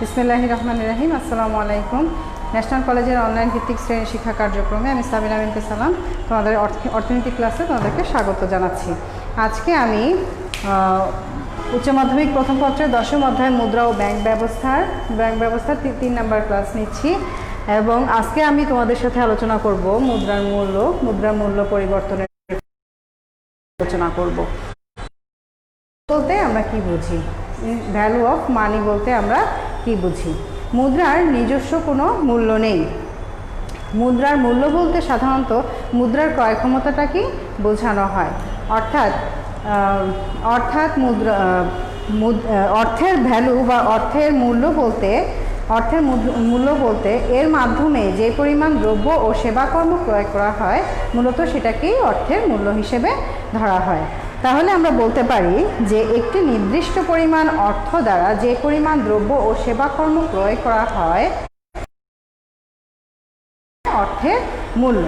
বিসমিল্লাহির রহমানির রহিম। আসসালামু আলাইকুম। ন্যাশনাল কলেজের অনলাইন ভিত্তিক শ্রেণী শিক্ষা কার্যক্রমে আমি সাবিনা বিনতে সালাম তোমাদের অর্থনীতি ক্লাসে তোমাদেরকে স্বাগত জানাচ্ছি। আজকে আমি উচ্চ মাধ্যমিক প্রথম পত্রের 10ম অধ্যায় মুদ্রা ও ব্যাংক ব্যবস্থার 3 নম্বর ক্লাস নিচ্ছি এবং আজকে আমি তোমাদের সাথে আলোচনা করব মুদ্রার মূল্য পরিবর্তনের আলোচনা করব। বলতে আমরা কি বুঝি, ভ্যালু অফ মানি বলতে আমরা কি বুঝি? মুদ্রার নিজস্ব কোনো মূল্য নেই। মুদ্রার মূল্য বলতে সাধারণত মুদ্রার ক্রয় ক্ষমতাটাকেই বোঝানো হয়, অর্থাৎ অর্থের ভ্যালু বা অর্থের মূল্য বলতে এর মাধ্যমে যে পরিমাণ দ্রব্য ও সেবাকর্ম ক্রয় করা হয় মূলত সেটাকেই অর্থের মূল্য হিসেবে ধরা হয়। তাহলে আমরা বলতে পারি যে একটি নির্দিষ্ট পরিমাণ অর্থ দ্বারা যে পরিমাণ দ্রব্য ও সেবাকর্ম ক্রয় করা হয় অর্থের মূল্য।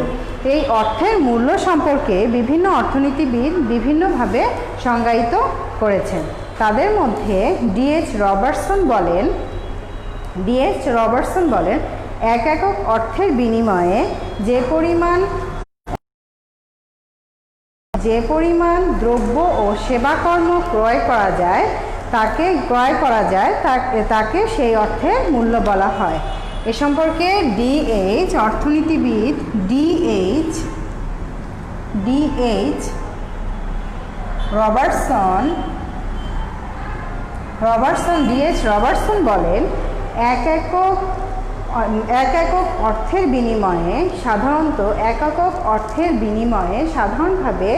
এই অর্থের মূল্য সম্পর্কে বিভিন্ন অর্থনীতিবিদ বিভিন্নভাবে সংজ্ঞায়িত করেছেন। তাদের মধ্যে ডি.এইচ. রবার্টসন বলেন এক একক অর্থের বিনিময়ে যে পরিমাণ দ্রব্য ও সেবাকর্ম ক্রয় করা যায় তাকে সেই অর্থে মূল্য বলা হয়। এ সম্পর্কে ডি.এইচ. অর্থনীতিবিদ ডি.এইচ. রবার্টসন বলেন এক একক অর্থের বিনিময়ে সাধারণভাবে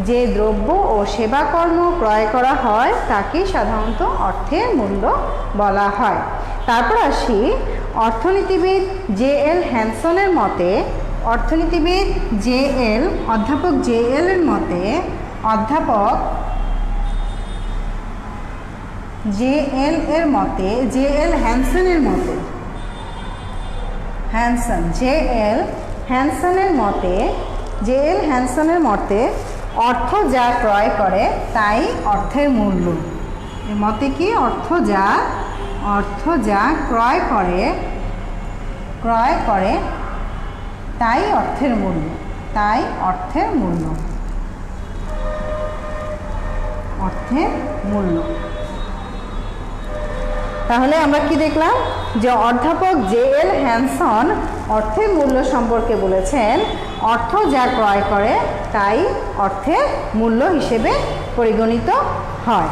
যে দ্রব্য ও সেবাকর্ম ক্রয় করা হয় তাকে সাধারণত অর্থের মূল্য বলা হয়। তারপর আসি অর্থনীতিবিদ জে.এল. হ্যানসনের মতে। অধ্যাপক জে.এল. এর মতে জে.এল. হ্যানসনের মতে অর্থ যা ক্রয় করে তাই অর্থের মূল্য। এর মতে কি? অর্থ যা ক্রয় করে তাই অর্থের মূল্য। তাহলে আমরা কি দেখলাম যে অধ্যাপক জে.এল. হ্যানসন অর্থের মূল্য সম্পর্কে বলেছেন অর্থ যা ক্রয় করে তাই অর্থের মূল্য হিসেবে পরিগণিত হয়,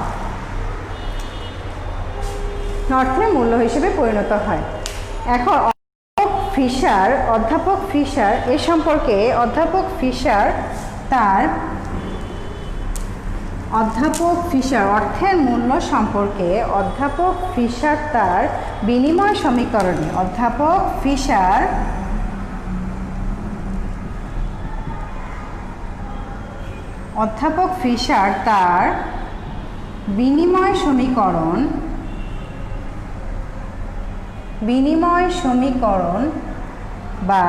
পরিণত হয়। এখন অধ্যাপক ফিশার এ সম্পর্কে অর্থের মূল্য সম্পর্কে তার বিনিময় সমীকরণে অধ্যাপক ফিশার তার বিনিময় সমীকরণ বা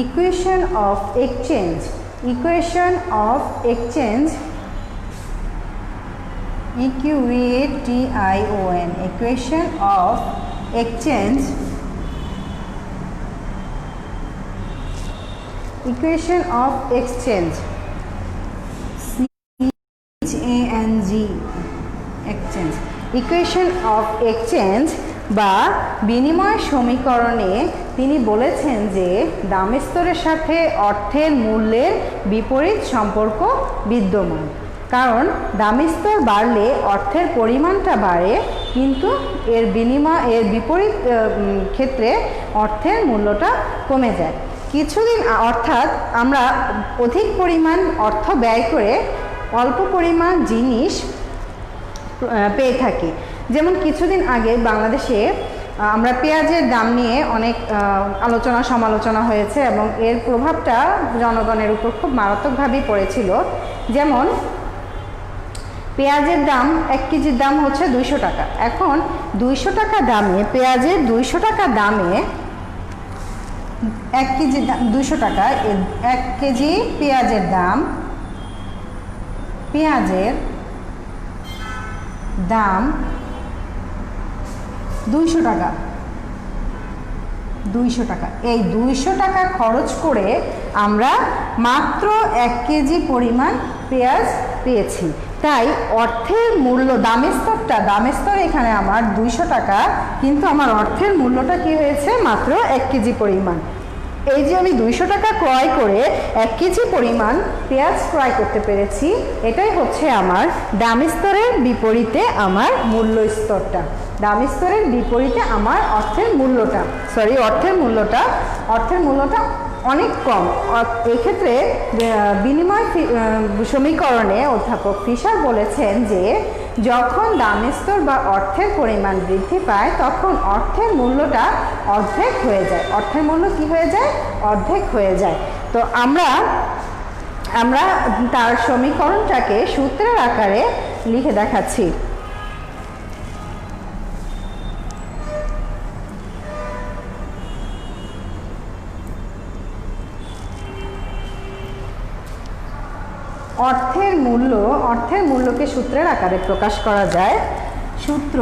ইকুয়েশন অফ এক্সচেঞ্জ বা বিনিময় সমীকরণে তিনি বলেছেন যে দামস্তরের সাথে অর্থের মূল্যের বিপরীত সম্পর্ক বিদ্যমান। কারণ দামস্তর বাড়লে অর্থের পরিমাণটা বাড়ে, কিন্তু এর বিপরীত ক্ষেত্রে অর্থের মূল্যটা কমে যায়। অর্থাৎ আমরা অধিক পরিমাণ অর্থ ব্যয় করে অল্প পরিমাণ জিনিস পেয়ে থাকি। যেমন কিছুদিন আগে বাংলাদেশে আমরা পেঁয়াজের দাম নিয়ে অনেক সমালোচনা হয়েছে এবং এর প্রভাবটা জনগণের উপর খুব মারাত্মকভাবেই পড়েছিল। যেমন পেঁয়াজের দাম 1 কেজির দাম হচ্ছে 200 টাকা। এখন 200 টাকা দামে পেঁয়াজের 200 টাকা দামে 1 কেজি 200 টাকা 1 কেজি পেঁয়াজের দাম 200 টাকা, 200 টাকা। এই 200 টাকা খরচ করে আমরা মাত্র 1 কেজি পরিমাণ পেঁয়াজ পেয়েছি। তাই অর্থের মূল্য, দামের স্তর এখানে আমার 200 টাকা, কিন্তু আমার অর্থের মূল্যটা কি হয়েছে? মাত্র 1 কেজি পরিমাণ। এই যে আমি 200 টাকা ক্রয় করে 1 কেজি পরিমাণ পেঁয়াজ ক্রয় করতে পেরেছি, এটাই হচ্ছে আমার দাম স্তরের বিপরীতে আমার মূল্য স্তরটা। দাম স্তরের বিপরীতে আমার অর্থের মূল্যটা অনেক কম। এক্ষেত্রে বিনিময় সমীকরণে অধ্যাপক ফিশার বলেছেন যে যখন দাম স্তর বা অর্থের পরিমাণ বৃদ্ধি পায় তখন অর্থের মূল্যটা অর্ধেক হয়ে যায়। অর্থের মূল্য কি হয়ে যায়? অর্ধেক হয়ে যায়। তো আমরা তার সমীকরণটাকে সূত্রের আকারে লিখে দেখাচ্ছি। অর্থের মূল্যকে সূত্রের আকারে প্রকাশ করা যায়। সূত্র: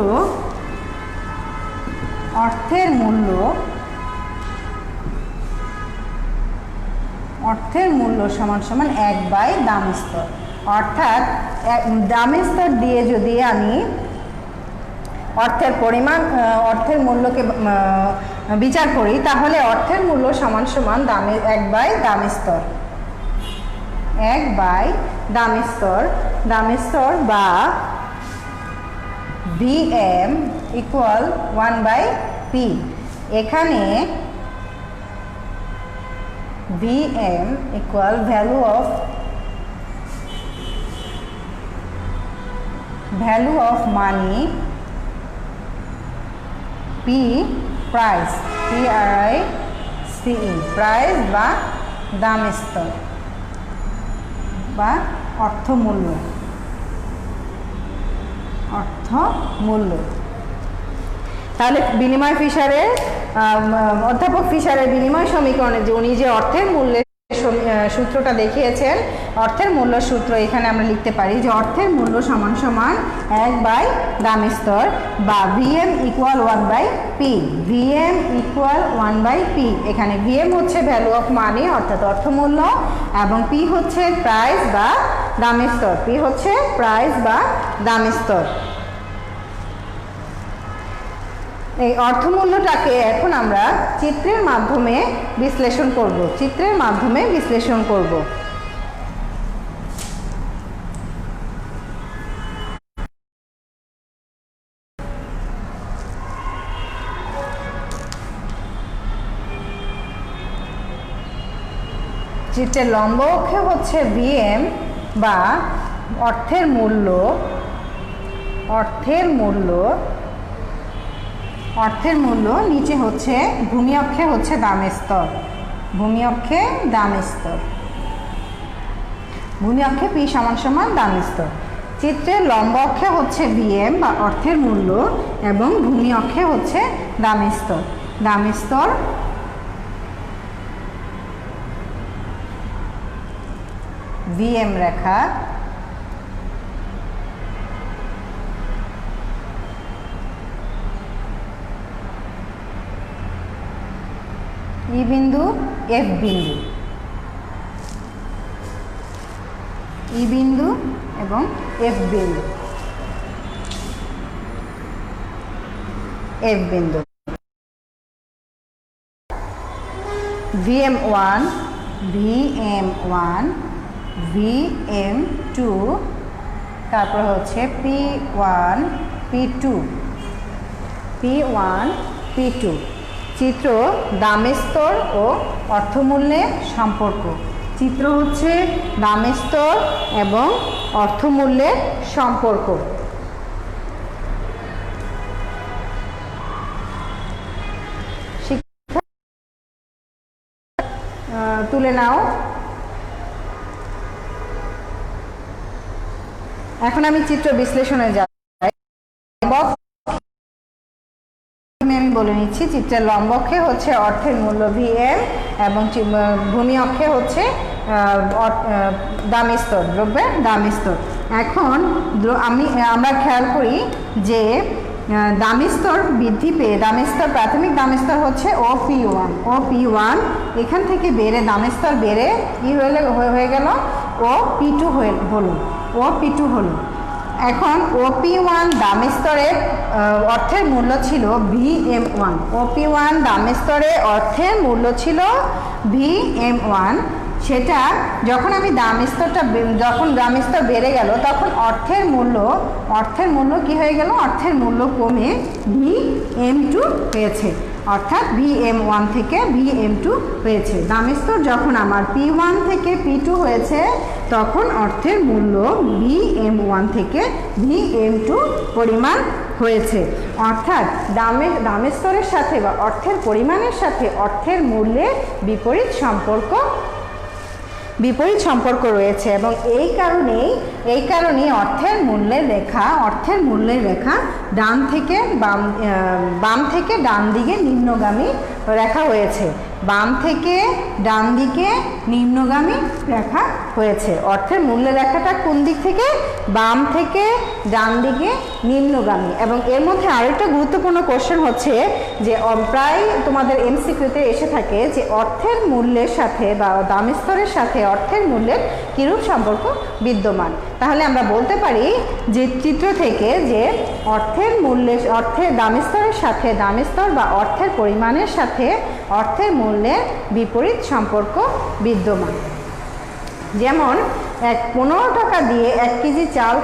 অর্থের মূল্য সমান সমান 1 দাম স্তর। অর্থাৎ দাম স্তর দিয়ে যদি আমি অর্থের মূল্যকে বিচার করি, তাহলে অর্থের মূল্য সমান সমান 1 দাম স্তর। 1 দাম স্তর বা VM ইকুয়াল 1/P। এখানে VM equal value of money, P price, PRICE, price বা দাম স্তর বা অর্থমূল্য। তাহলে অধ্যাপক ফিশারের বিনিময় সমীকরণে যে উনি যে অর্থের মূল্যের সূত্রটা দেখিয়েছেন, অর্থের মূল্য সূত্র এখানে আমরা লিখতে পারি যে অর্থের মূল্য সমান সমান 1 দাম স্তর বা VM equal 1/P। VM equal 1/P। এখানে VM হচ্ছে ভ্যালু অফ মানি অর্থাৎ অর্থমূল্য, এবং P হচ্ছে প্রাইস বা দাম স্তর। এই অর্থমূল্যটাকে এখন আমরা চিত্রের মাধ্যমে বিশ্লেষণ করব। চিত্রের লম্ব অক্ষে হচ্ছে VM বা অর্থের মূল্য, নিচে হচ্ছে ভূমি অক্ষে হচ্ছে দাম স্তর। ভূমি অক্ষে P সমান সমান দাম স্তর। চিত্রের লম্ব অক্ষে হচ্ছে VM বা অর্থের মূল্য এবং ভূমি অক্ষে হচ্ছে দাম স্তর। VM রেখা, E বিন্দু, F বিন্দু, এবং F বিন্দু। VM1, VM2, তারপর হচ্ছে P1, P2। চিত্র দাম স্তর ও অর্থমূল্যের সম্পর্ক। চিত্র হচ্ছে দাম স্তর এবং অর্থমূল্যের সম্পর্ক। তুলে নাও। এখন আমি চিত্র বিশ্লেষণে যাই। আমি বলে নিচ্ছি, চিত্রের লম্ব অক্ষে হচ্ছে অর্থের মূল্য VM এবং ভূমি অক্ষে হচ্ছে দাম স্তর, দ্রব্যের দাম স্তর। এখন আমরা খেয়াল করি যে দামি স্তর বৃদ্ধি পেয়ে প্রাথমিক দামি স্তর হচ্ছে OP1 এখান থেকে বেড়ে দামি স্তর বেড়ে কি হয়ে গেল OP2 হলো। এখন OP1 দামি স্তরের অর্থের মূল্য ছিল VM1। OP1 দামি স্তরে অর্থের মূল্য ছিল VM1। সেটা যখন আমি যখন দামি স্তর বেড়ে গেল তখন অর্থের মূল্য কি হয়ে গেল? অর্থের মূল্য কমে VM2 হয়েছে, অর্থাৎ VM1 থেকে VM2 হয়েছে। দামি স্তর যখন আমার P1 থেকে P2 হয়েছে তখন অর্থের মূল্য VM1 থেকে VM2 পরিমাণ হয়েছে। অর্থাৎ দামি স্তরের সাথে বা অর্থের পরিমাণের সাথে অর্থের মূল্যের বিপরীত সম্পর্ক রয়েছে এবং এই কারণেই অর্থের মূল্যের রেখা বাম থেকে ডান দিকে নিম্নগামী রেখা হয়েছে। বাম থেকে ডান দিকে নিম্নগামী রেখা হয়েছে। অর্থের মূল্যের রেখাটা কোন দিক থেকে? বাম থেকে ডান দিকে নিম্নগামী। এবং এর মধ্যে আরেকটা গুরুত্বপূর্ণ কোশ্চেন হচ্ছে যে প্রায় তোমাদের MCQতে এসে থাকে যে অর্থের মূল্যের সাথে বা দামি স্তরের সাথে অর্থের মূল্যের কিরূপ সম্পর্ক বিদ্যমান। তাহলে আমরা বলতে পারি যে চিত্র থেকে যে অর্থের দামি স্তরের সাথে দামি স্তর বা অর্থের পরিমাণের সাথে অর্থের মূল্যের বিপরীত সম্পর্ক বিদ্যমান। যেমন 15 টাকা দিয়ে 1 কেজি চাল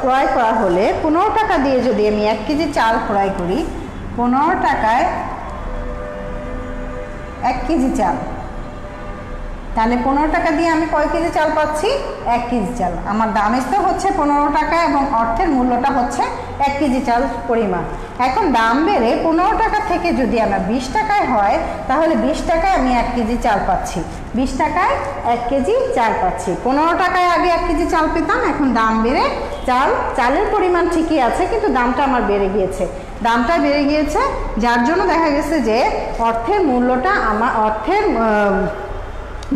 ক্রয় করা হলে 15 টাকা দিয়ে যদি আমি 1 কেজি চাল ক্রয় করি, 15 টাকায় 1 কেজি চাল, তাহলে 15 টাকা দিয়ে আমি কয় কেজি চাল পাচ্ছি? 1 কেজি চাল। আমার দাম স্তর হচ্ছে 15 টাকা এবং অর্থের মূল্যটা হচ্ছে 1 কেজি চাল পরিমাণ। এখন দাম বেড়ে 15 টাকা থেকে যদি আমার 20 টাকায় হয় তাহলে 20 টাকায় আমি 1 কেজি চাল পাচ্ছি, 20 টাকায় 1 কেজি চাল পাচ্ছি। 15 টাকায় আগে 1 কেজি চাল পেতাম, এখন দাম বেড়ে চালের পরিমাণ ঠিকই আছে কিন্তু দামটা আমার বেড়ে গিয়েছে, যার জন্য দেখা গেছে যে অর্থের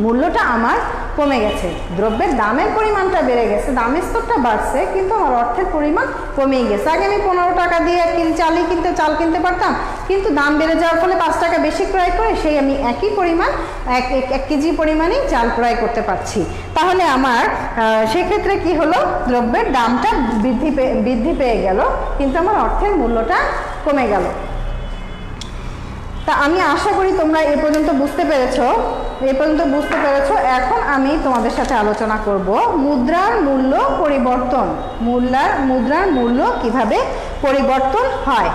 মূল্যটা আমার কমে গেছে। দ্রব্যের দামের পরিমাণটা বেড়ে গেছে, দামের স্তরটা বাড়ছে কিন্তু আমার অর্থের পরিমাণ কমেই গেছে। আগে আমি 15 টাকা দিয়ে 1 কেজি চাল কিনতে পারতাম, কিন্তু দাম বেড়ে যাওয়ার ফলে 5 টাকা বেশি ক্রয় করে সেই আমি একই পরিমাণ 1 কেজি পরিমাণেই চাল ক্রয় করতে পারছি। তাহলে আমার সেক্ষেত্রে কি হলো? দ্রব্যের দামটা বৃদ্ধি পেয়ে গেল কিন্তু আমার অর্থের মূল্যটা কমে গেল। তা আমি আশা করি তোমরা এ পর্যন্ত বুঝতে পেরেছো। এখন আমি তোমাদের সাথে আলোচনা করব মুদ্রার মূল্য পরিবর্তন, মুদ্রার মূল্য কিভাবে পরিবর্তন হয়।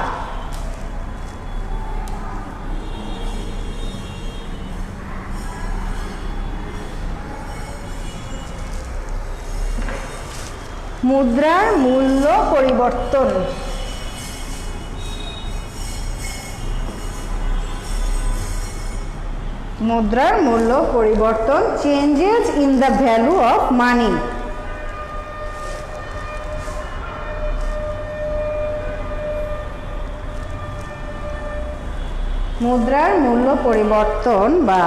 মুদ্রার মূল্য পরিবর্তন। মুদ্রার মূল্য পরিবর্তন, changes in the value of money. মুদ্রার মূল্য পরিবর্তন বা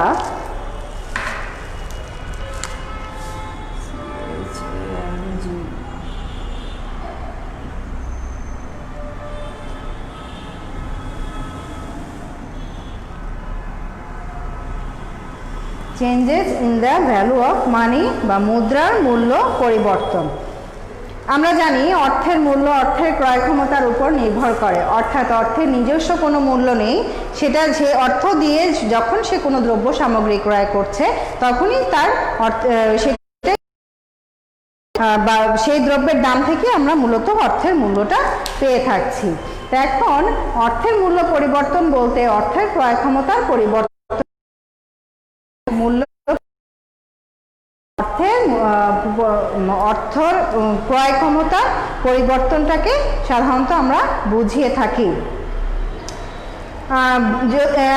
changes in the value of money বা মুদ্রার মূল্য পরিবর্তন। আমরা জানি অর্থের মূল্য অর্থের ক্রয় ক্ষমতার উপর নির্ভর করে, অর্থাৎ অর্থের নিজস্ব কোনো মূল্য নেই, সেটা যে অর্থ দিয়ে যখন সে কোনো দ্রব্য সামগ্রী ক্রয় করছে তখনই তার বা সেই দ্রব্যের দাম থেকে আমরা মূলত অর্থের মূল্যটা পেয়ে থাকছি। এখন অর্থের মূল্য পরিবর্তন বলতে অর্থের ক্রয় ক্ষমতার পরিবর্তন, মূল্য অর্থের ক্রয় ক্ষমতার পরিবর্তনটাকে সাধারণত আমরা বুঝিয়ে থাকি।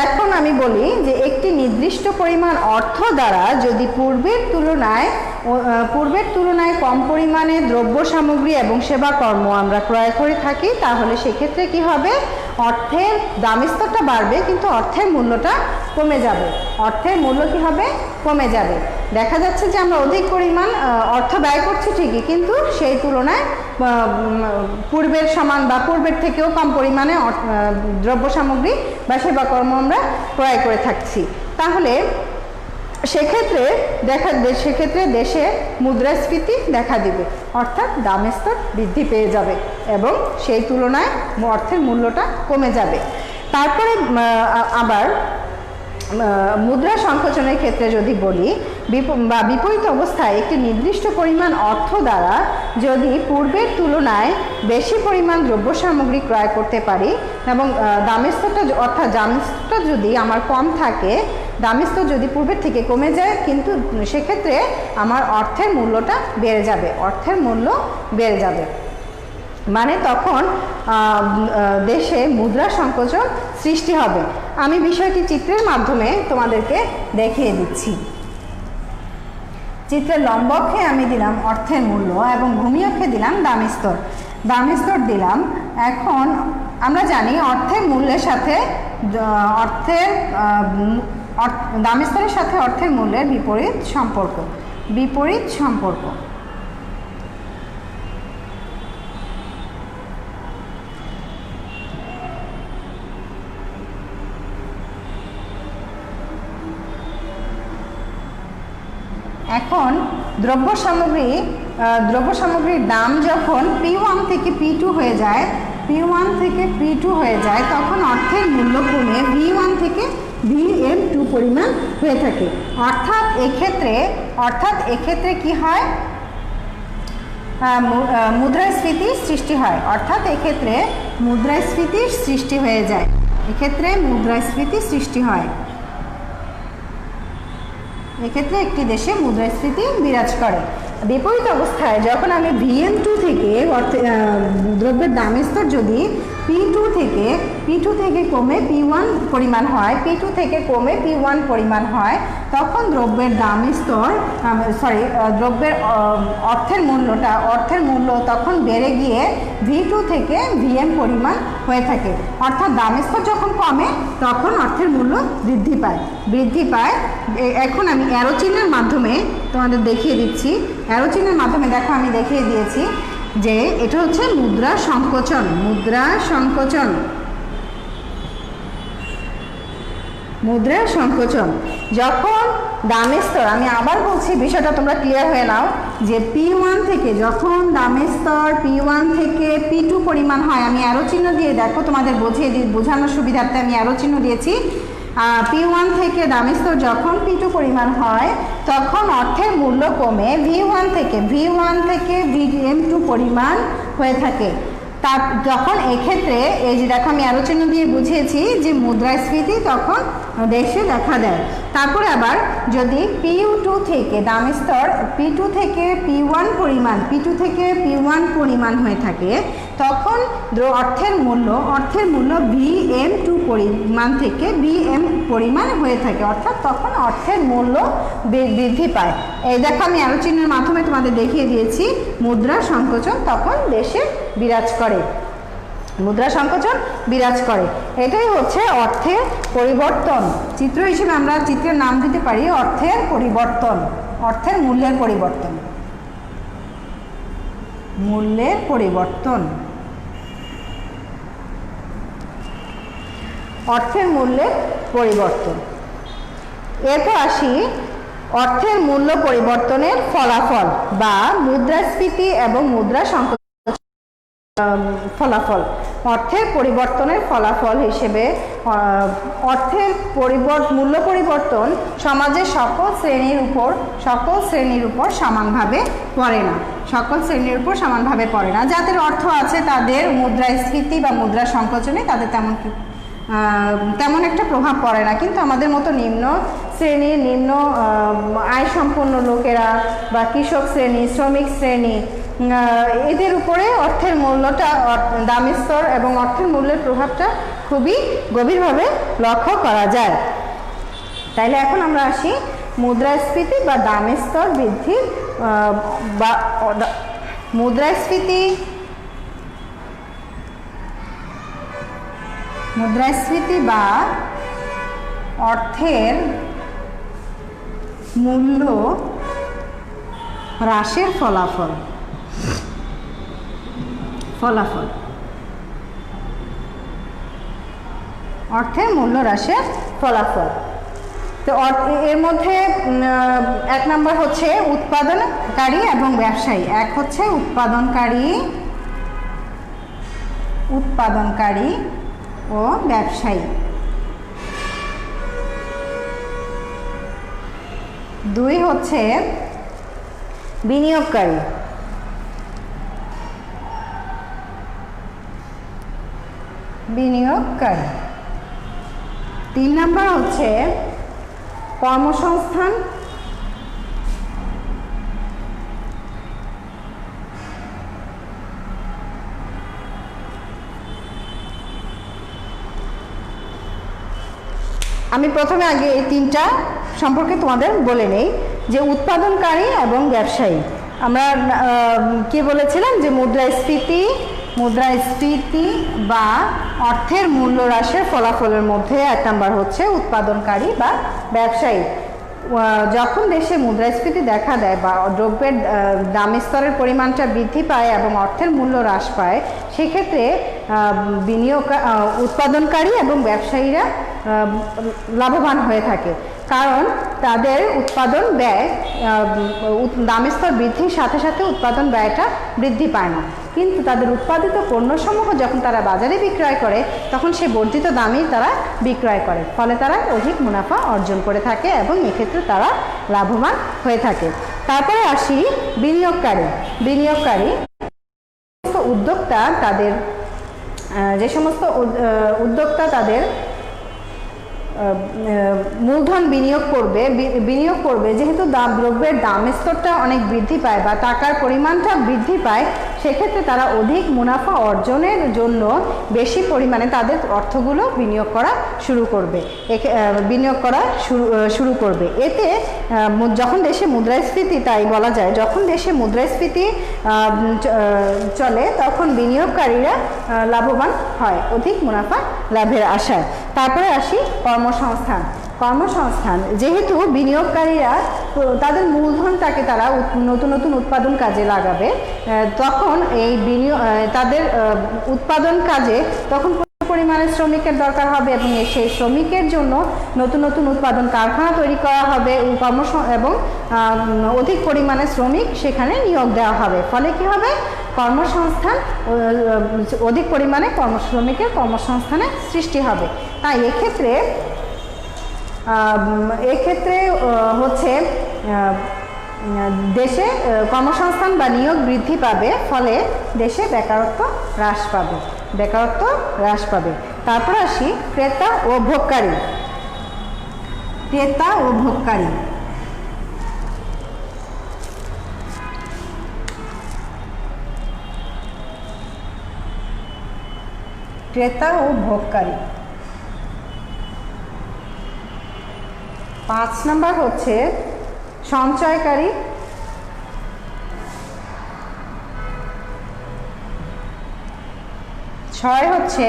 এখন আমি বলি যে একটি নির্দিষ্ট পরিমাণ অর্থ দ্বারা যদি পূর্বের তুলনায় কম পরিমাণে দ্রব্য সামগ্রী এবং সেবা কর্ম আমরা ক্রয় করে থাকি তাহলে সেক্ষেত্রে কি হবে? অর্থের দাম স্তরটা বাড়বে কিন্তু অর্থের মূল্যটা কমে যাবে। অর্থের মূল্য কী হবে? কমে যাবে। দেখা যাচ্ছে যে আমরা অধিক পরিমাণ অর্থ ব্যয় করছি ঠিকই, কিন্তু সেই তুলনায় পূর্বের সমান বা পূর্বের থেকেও কম পরিমাণে দ্রব্য সামগ্রী বা সেবাকর্ম আমরা ক্রয় করে থাকছি। তাহলে সেক্ষেত্রে দেশে মুদ্রাস্ফীতি দেখা দিবে, অর্থাৎ দামের স্তর বৃদ্ধি পেয়ে যাবে এবং সেই তুলনায় অর্থের মূল্যটা কমে যাবে। তারপরে আবার মুদ্রা সংকোচনের ক্ষেত্রে যদি বলি, বিপরীত অবস্থায় একটি নির্দিষ্ট পরিমাণ অর্থ দ্বারা যদি পূর্বের তুলনায় বেশি পরিমাণ দ্রব্য সামগ্রী ক্রয় করতে পারি এবং দামের স্তরটা অর্থাৎ দামের স্তরটা যদি আমার কম থাকে, দামের স্তর যদি পূর্বের থেকে কমে যায়, কিন্তু সেক্ষেত্রে আমার অর্থের মূল্যটা বেড়ে যাবে, অর্থের মূল্য বেড়ে যাবে। মানে তখন দেশে মুদ্রা সংকোচন সৃষ্টি হবে। আমি বিষয়টি চিত্রের মাধ্যমে তোমাদেরকে দেখিয়ে দিচ্ছি। চিত্রের লম্ব অক্ষে আমি দিলাম অর্থের মূল্য এবং ভূমি অক্ষে দিলাম দামের স্তর। দামের স্তর দিলাম। এখন আমরা জানি অর্থের মূল্যের সাথে দামের স্তরের সাথে অর্থের মূল্যের বিপরীত সম্পর্ক। এখন দ্রব্য সামগ্রীর দাম যখন P1 থেকে P2 হয়ে যায়, তখন অর্থের মূল্য কমে V1 থেকে VM2 পরিমাণ হয়ে থাকে। অর্থাৎ এক্ষেত্রে কি হয়? মুদ্রাস্ফীতির সৃষ্টি হয়। অর্থাৎ এক্ষেত্রে মুদ্রাস্ফীতির সৃষ্টি হয়ে যায়। এক্ষেত্রে একটি দেশে মুদ্রাস্ফীতি বিরাজ করে। বিপরীত অবস্থায় যখন আমি VM2 থেকে দ্রব্যের দামের স্তর যদি P2 থেকে কমে P1 পরিমাণ হয়, P2 থেকে কমে P1 পরিমাণ হয়, তখন দ্রব্যের অর্থের মূল্য তখন বেড়ে গিয়ে V2 থেকে VM পরিমাণ হয়ে থাকে। অর্থাৎ দামের স্তর যখন কমে তখন অর্থের মূল্য বৃদ্ধি পায়। এখন আমি অ্যারো চিহ্নের মাধ্যমে তোমাদের দেখিয়ে দিচ্ছি। অ্যারো চিহ্নের মাধ্যমে দেখো আমি দেখিয়ে দিয়েছি যে এটা হচ্ছে মুদ্রা সংকোচন। যখন দামের স্তর, আমি আবার বলছি বিষয়টা তোমরা ক্লিয়ার হয়ে নাও, যে P1 থেকে যখন দামের স্তর P1 থেকে P2 পরিমাণ হয়, আমি অ্যারো চিহ্ন দিয়ে দেখো তোমাদের বোঝানোর সুবিধার্থে আমি অ্যারো চিহ্ন দিয়েছি। P1 থেকে দামের স্তর যখন P2 পরিমাণ হয়, তখন অর্থের মূল্য কমে V1 থেকে VM2 পরিমাণ হয়ে থাকে। যখন এক্ষেত্রে এই যে দেখো আমি অ্যারো চিহ্ন দিয়ে বুঝিয়েছি যে মুদ্রাস্ফীতি তখন দেশে দেখা দেয়। তারপরে আবার যদি P2 থেকে দামের স্তর P2 থেকে P1 পরিমাণ হয়ে থাকে, তখন অর্থের মূল্য VM2 পরিমাণ থেকে VM পরিমাণ হয়ে থাকে। অর্থাৎ তখন অর্থের মূল্য বৃদ্ধি পায়। এই দেখো আমি অ্যারো চিহ্নের মাধ্যমে তোমাদের দেখিয়ে দিয়েছি মুদ্রা সংকোচন তখন দেশে বিরাজ করে। এটাই হচ্ছে অর্থের পরিবর্তন। চিত্র হিসেবে আমরা চিত্রের নাম দিতে পারি অর্থের মূল্যের পরিবর্তন। এরপর আসি অর্থের মূল্য পরিবর্তনের ফলাফল বা মুদ্রাস্ফীতি এবং মুদ্রা সংকোচন ফলাফল। অর্থের পরিবর্তনের ফলাফল হিসেবে অর্থের মূল্য পরিবর্তন সমাজের সকল শ্রেণীর উপর সমানভাবে পড়ে না। যাদের অর্থ আছে তাদের মুদ্রাস্ফীতি বা মুদ্রা সংকোচনে তাদের তেমন একটা প্রভাব পড়ে না, কিন্তু আমাদের মতো নিম্ন আয় সম্পন্ন লোকেরা বা কৃষক শ্রেণী, শ্রমিক শ্রেণী, এদের উপরে অর্থের মূল্যটা, দামের স্তর এবং অর্থের মূল্যের প্রভাবটা খুবই গভীরভাবে লক্ষ্য করা যায়। তাইলে এখন আমরা আসি মুদ্রাস্ফীতি বা দামের স্তর বৃদ্ধির মুদ্রাস্ফীতি বা অর্থের মূল্য হ্রাসের ফলাফল। অর্থের মূল্য হ্রাসের ফলাফল। তো এর মধ্যে এক নম্বর হচ্ছে উৎপাদনকারী এবং ব্যবসায়ী। এক হচ্ছে উৎপাদনকারী ও ব্যবসায়ী। দুই হচ্ছে বিনিয়োগকারী। তিন নম্বর হচ্ছে কর্মসংস্থান আমি প্রথমে আগে এই তিনটা সম্পর্কে তোমাদের বলে নেই যে উৎপাদনকারী এবং ব্যবসায়ী। আমরা কি বলেছিলাম যে মুদ্রাস্ফীতি বা অর্থের মূল্য হ্রাসের ফলাফলের মধ্যে এক নম্বর হচ্ছে উৎপাদনকারী বা ব্যবসায়ী। যখন দেশে মুদ্রাস্ফীতি দেখা দেয় বা দ্রব্যের দাম স্তরের পরিমাণটা বৃদ্ধি পায় এবং অর্থের মূল্য হ্রাস পায়, সেক্ষেত্রে উৎপাদনকারী এবং ব্যবসায়ীরা লাভবান হয়ে থাকে, কারণ তাদের উৎপাদন ব্যয় দাম স্তর বৃদ্ধির সাথে সাথে উৎপাদন ব্যয়টা বৃদ্ধি পায় না, কিন্তু তাদের উৎপাদিত পণ্যসমূহ যখন তারা বাজারে বিক্রয় করে তখন সেই বর্ধিত দামেই তারা বিক্রয় করে, ফলে তারা অধিক মুনাফা অর্জন করে থাকে এবং এক্ষেত্রে তারা লাভবান হয়ে থাকে। তারপরে আসি বিনিয়োগকারী উদ্যোক্তা তাদের যে সমস্ত উদ্যোক্তা তাদের মূলধন বিনিয়োগ করবে যেহেতু দ্রব্যের দাম স্তরটা অনেক বৃদ্ধি পায় বা টাকার পরিমাণটা বৃদ্ধি পায়, সেক্ষেত্রে তারা অধিক মুনাফা অর্জনের জন্য বেশি পরিমাণে তাদের অর্থগুলো বিনিয়োগ করা শুরু করবে। এতে যখন দেশে মুদ্রাস্ফীতি, তাই বলা যায় যখন দেশে মুদ্রাস্ফীতি চলে তখন বিনিয়োগকারীরা লাভবান হয় অধিক মুনাফা লাভের আশায়। তারপরে আসি কর্মসংস্থান। যেহেতু বিনিয়োগকারীরা তাদের মূলধনটাকে তারা নতুন উৎপাদন কাজে লাগাবে, তখন এই তাদের উৎপাদন কাজে তখন পরিমাণে শ্রমিকের দরকার হবে এবং সেই শ্রমিকের জন্য নতুন উৎপাদন কারখানা তৈরি করা হবে এবং অধিক পরিমাণে শ্রমিক সেখানে নিয়োগ দেওয়া হবে, ফলে কি হবে অধিক পরিমাণে শ্রমিকের কর্মসংস্থানের সৃষ্টি হবে। তাই এক্ষেত্রে হচ্ছে দেশে কর্মসংস্থান বা নিয়োগ বৃদ্ধি পাবে, ফলে দেশে বেকারত্ব হ্রাস পাবে। তারপর আসি ক্রেতা ও ভোগকারী। ক্রেতা ও ভোগকারী পাঁচ নম্বর হচ্ছে সঞ্চয়কারী। ছয় হচ্ছে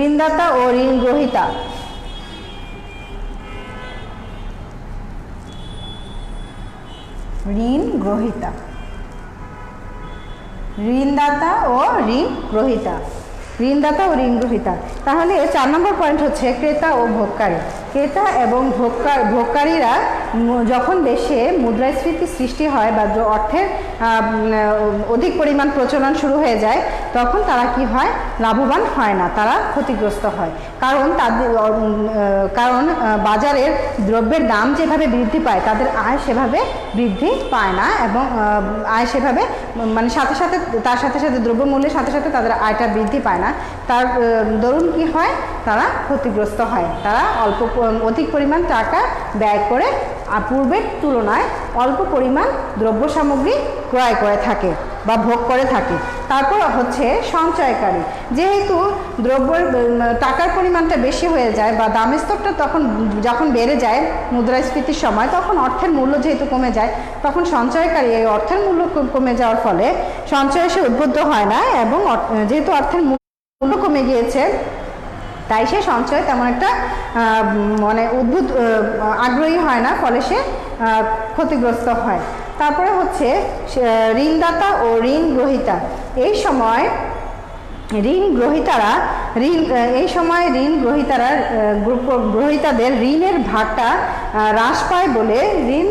ঋণদাতা ও ঋণ গ্রহীতা। ঋণদাতা ও ঋণ গ্রহীতা। তাহলে 4 নম্বর পয়েন্ট হচ্ছে ক্রেতা ও ভোগকারী। ক্রেতা এবং ভোগকারীরা যখন দেশে মুদ্রাস্ফীতি সৃষ্টি হয় বা অর্থের অধিক পরিমাণ প্রচলন শুরু হয়ে যায়, তখন তারা কি হয়, লাভবান হয় না, তারা ক্ষতিগ্রস্ত হয়, কারণ বাজারের দ্রব্যের দাম যেভাবে বৃদ্ধি পায় তাদের আয় সেভাবে বৃদ্ধি পায় না এবং আয় সেভাবে তার সাথে সাথে দ্রব্যমূল্যের সাথে সাথে তাদের আয়টা বৃদ্ধি পায় না। তার দরুন কি হয়, তারা ক্ষতিগ্রস্ত হয়, তারা অধিক পরিমাণ টাকা ব্যয় করে পূর্বের তুলনায় অল্প পরিমাণ দ্রব্য সামগ্রী ক্রয় করে থাকে বা ভোগ করে থাকে। তারপর হচ্ছে সঞ্চয়কারী। যেহেতু টাকার পরিমাণটা বেশি হয়ে যায় বা দাম স্তরটা যখন বেড়ে যায় মুদ্রাস্ফীতির সময়, তখন অর্থের মূল্য যেহেতু কমে যায়, তখন সঞ্চয়কারী এই অর্থের মূল্য কমে যাওয়ার ফলে সঞ্চয়ে সে উদ্বুদ্ধ হয় না এবং যেহেতু অর্থের মূল্য কমে গিয়েছে, তাই সে সঞ্চয় তেমন একটা মানে উদ্ভূত আগ্রহী হয় না, ফলে সে ক্ষতিগ্রস্ত হয়। তারপরে হচ্ছে ঋণদাতা ও ঋণ গ্রহীতা। এই সময় ঋণ গ্রহীতাদের ঋণের ভারটা হ্রাস পায় বলে ঋণ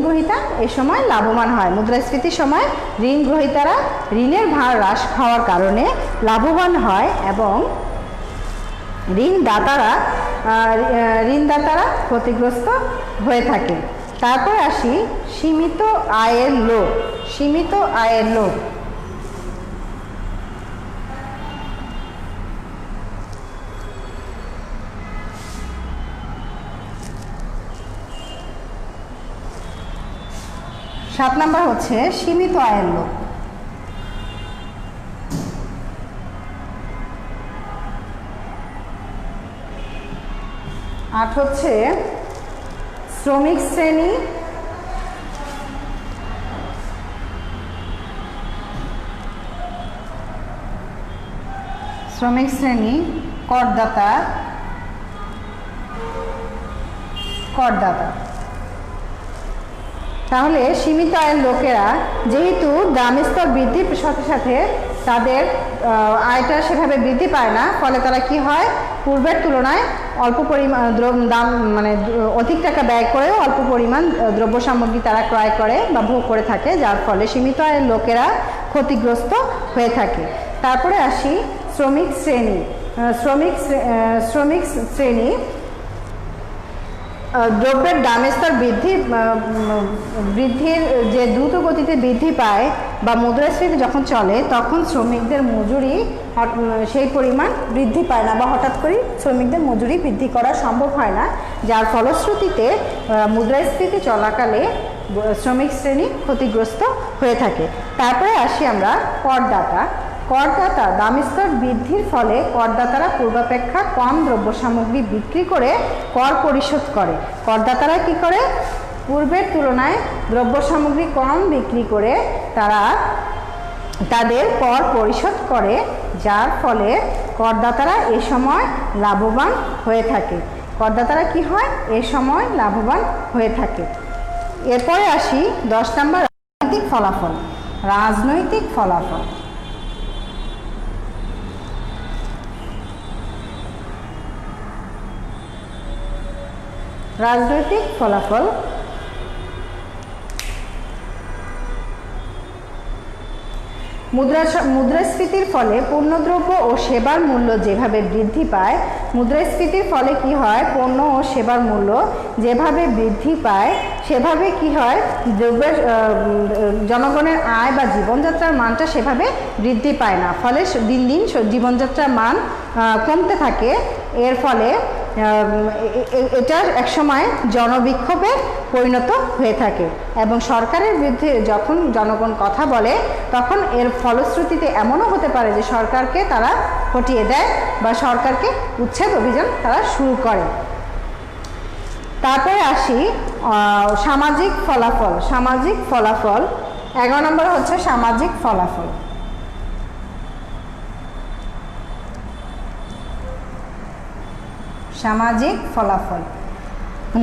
গ্রহীতা এই সময় লাভবান হয়। মুদ্রাস্ফীতির সময় ঋণ গ্রহীতারা ঋণের ভার হ্রাস হওয়ার কারণে লাভবান হয় এবং ঋণদাতারা ক্ষতিগ্রস্ত হয়ে থাকে। তারপর আসি সীমিত আয়ের লোক। 7 নাম্বার হচ্ছে সীমিত আয়ের লোক। 8 হচ্ছে শ্রমিক শ্রেণী। করদাতা। তাহলে সীমিত আয়ের লোকেরা যেহেতু দাম স্তর বৃদ্ধির সাথে সাথে তাদের আয়টা সেভাবে বৃদ্ধি পায় না, ফলে তারা কি হয়, পূর্বের তুলনায় অল্প পরিমাণ দাম মানে অধিক টাকা ব্যয় করেও অল্প পরিমাণ দ্রব্য সামগ্রী তারা ক্রয় করে বা ভোগ করে থাকে, যার ফলে সীমিত আয়ের লোকেরা ক্ষতিগ্রস্ত হয়ে থাকে। তারপরে আসি শ্রমিক শ্রেণী। দ্রব্যের দাম স্তর বৃদ্ধির যে দ্রুত গতিতে বৃদ্ধি পায় বা মুদ্রাস্ফীতি যখন চলে, তখন শ্রমিকদের মজুরি সেই পরিমাণ বৃদ্ধি পায় না বা হঠাৎ করে শ্রমিকদের মজুরি বৃদ্ধি করা সম্ভব হয় না, যার ফলশ্রুতিতে মুদ্রাস্ফীতি চলাকালে শ্রমিক শ্রেণী ক্ষতিগ্রস্ত হয়ে থাকে। তারপরে আসি আমরা করদাতা। দাম স্তর বৃদ্ধির ফলে করদাতারা পূর্বাপেক্ষা কম দ্রব্য সামগ্রী বিক্রি করে কর পরিশোধ করে। করদাতারা কি করে, পূর্বের তুলনায় দ্রব্য সামগ্রী কম বিক্রি করে তারা তাদের কর পরিশোধ করে, যার ফলে করদাতারা এ সময় লাভবান হয়ে থাকে। এরপরে আসি 10 নম্বর রাজনৈতিক ফলাফল। মুদ্রাস্ফীতির ফলে পণ্যদ্রব্য ও সেবার মূল্য যেভাবে বৃদ্ধি পায়, মুদ্রাস্ফীতির ফলে কি হয়, পণ্য ও সেবার মূল্য যেভাবে বৃদ্ধি পায় সেভাবে কি হয়, দ্রব্যের জনগণের আয় বা জীবনযাত্রার মানটা সেভাবে বৃদ্ধি পায় না, ফলে দিন দিন জীবনযাত্রার মান কমতে থাকে। এর ফলে এটা একসময় জনবিক্ষোভে পরিণত হয়ে থাকে এবং সরকারের বিরুদ্ধে যখন জনগণ কথা বলে, তখন এর ফলশ্রুতিতে এমনও হতে পারে যে সরকারকে তারা হটিয়ে দেয় বা সরকারকে উচ্ছেদ অভিযান তারা শুরু করে। তারপরে আসি সামাজিক ফলাফল। 11 নম্বর হচ্ছে সামাজিক ফলাফল।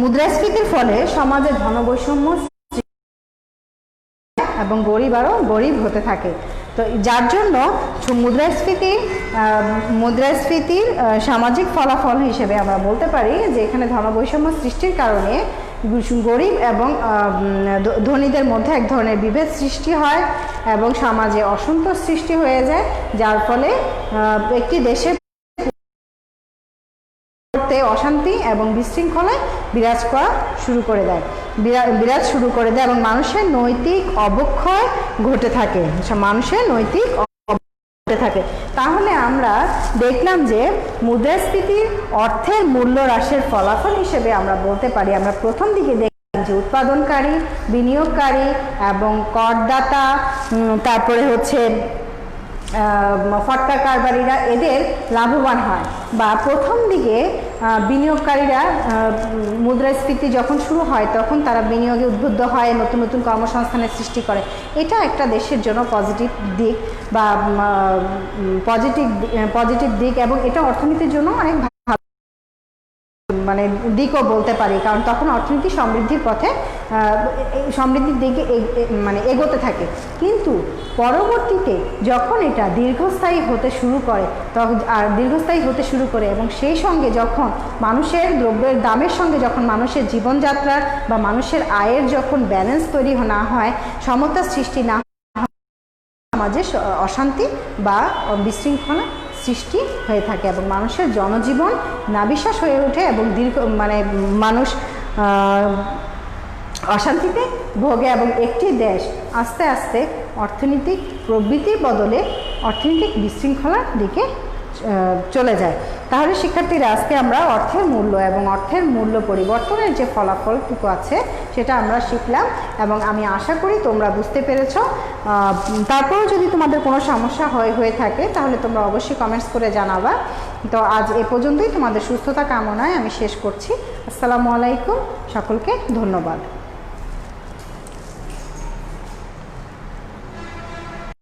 মুদ্রাস্ফীতির ফলে সমাজে ধনবৈষম্য এবং গরিব হতে থাকে। তো যার জন্য মুদ্রাস্ফীতির সামাজিক ফলাফল হিসেবে আমরা বলতে পারি যে এখানে ধনবৈষম্য সৃষ্টির কারণে গরিব এবং ধনীদের মধ্যে এক ধরনের বিভেদ সৃষ্টি হয় এবং সমাজে অসন্তোষ সৃষ্টি হয়ে যায়, যার ফলে একটি দেশে অশান্তি এবং বিশৃঙ্খলায় বিরাজ শুরু করে দেয় এবং মানুষের নৈতিক অবক্ষয় ঘটে থাকে। তাহলে আমরা দেখলাম যে মুদ্রাস্ফীতির অর্থের মূল্য হ্রাসের ফলাফল হিসেবে আমরা বলতে পারি, আমরা প্রথম দিকে দেখলাম যে উৎপাদনকারী, বিনিয়োগকারী এবং করদাতা, তারপরে হচ্ছে ফটকা কারবারিরা এদের লাভবান হয়, বা প্রথম দিকে বিনিয়োগকারীরা মুদ্রাস্ফীতি যখন শুরু হয় তখন তারা বিনিয়োগে উদ্বুদ্ধ হয়, নতুন নতুন কর্মসংস্থানের সৃষ্টি করে। এটা একটা দেশের জন্য পজিটিভ দিক বা পজিটিভ দিক, এবং এটা অর্থনীতির জন্য অনেক মানে দিকও বলতে পারি, কারণ তখন অর্থনীতি সমৃদ্ধির পথে সমৃদ্ধির দিকে মানে এগোতে থাকে। কিন্তু পরবর্তীতে যখন এটা দীর্ঘস্থায়ী হতে শুরু করে এবং সেই সঙ্গে যখন মানুষের দ্রব্যের দামের সঙ্গে যখন মানুষের জীবনযাত্রার বা মানুষের আয়ের যখন ব্যালেন্স তৈরি না হয়, সমতা সৃষ্টি না হয়, সমাজে অশান্তি বা বিশৃঙ্খলা সৃষ্টি হয়ে থাকে এবং মানুষের জনজীবন নাবিশ্বাস হয়ে ওঠে এবং মানুষ অশান্তিতে ভোগে এবং একটি দেশ আস্তে আস্তে অর্থনৈতিক প্রবৃত্তির বদলে অর্থনৈতিক বিশৃঙ্খলার দিকে চলে যায়। তাহলে শিক্ষার্থীরা, আজকে আমরা অর্থের মূল্য এবং অর্থের মূল্য পরিবর্তনের যে ফলাফলটুকু আছে সেটা আমরা শিখলাম, এবং আমি আশা করি তোমরা বুঝতে পেরেছ। তারপরেও যদি তোমাদের কোনো সমস্যা হয়ে থাকে তাহলে তোমরা অবশ্যই কমেন্টস করে জানাবা। তো আজ এ পর্যন্তই, তোমাদের সুস্থতা কামনায় আমি শেষ করছি। আসসালামু আলাইকুম, সকলকে ধন্যবাদ।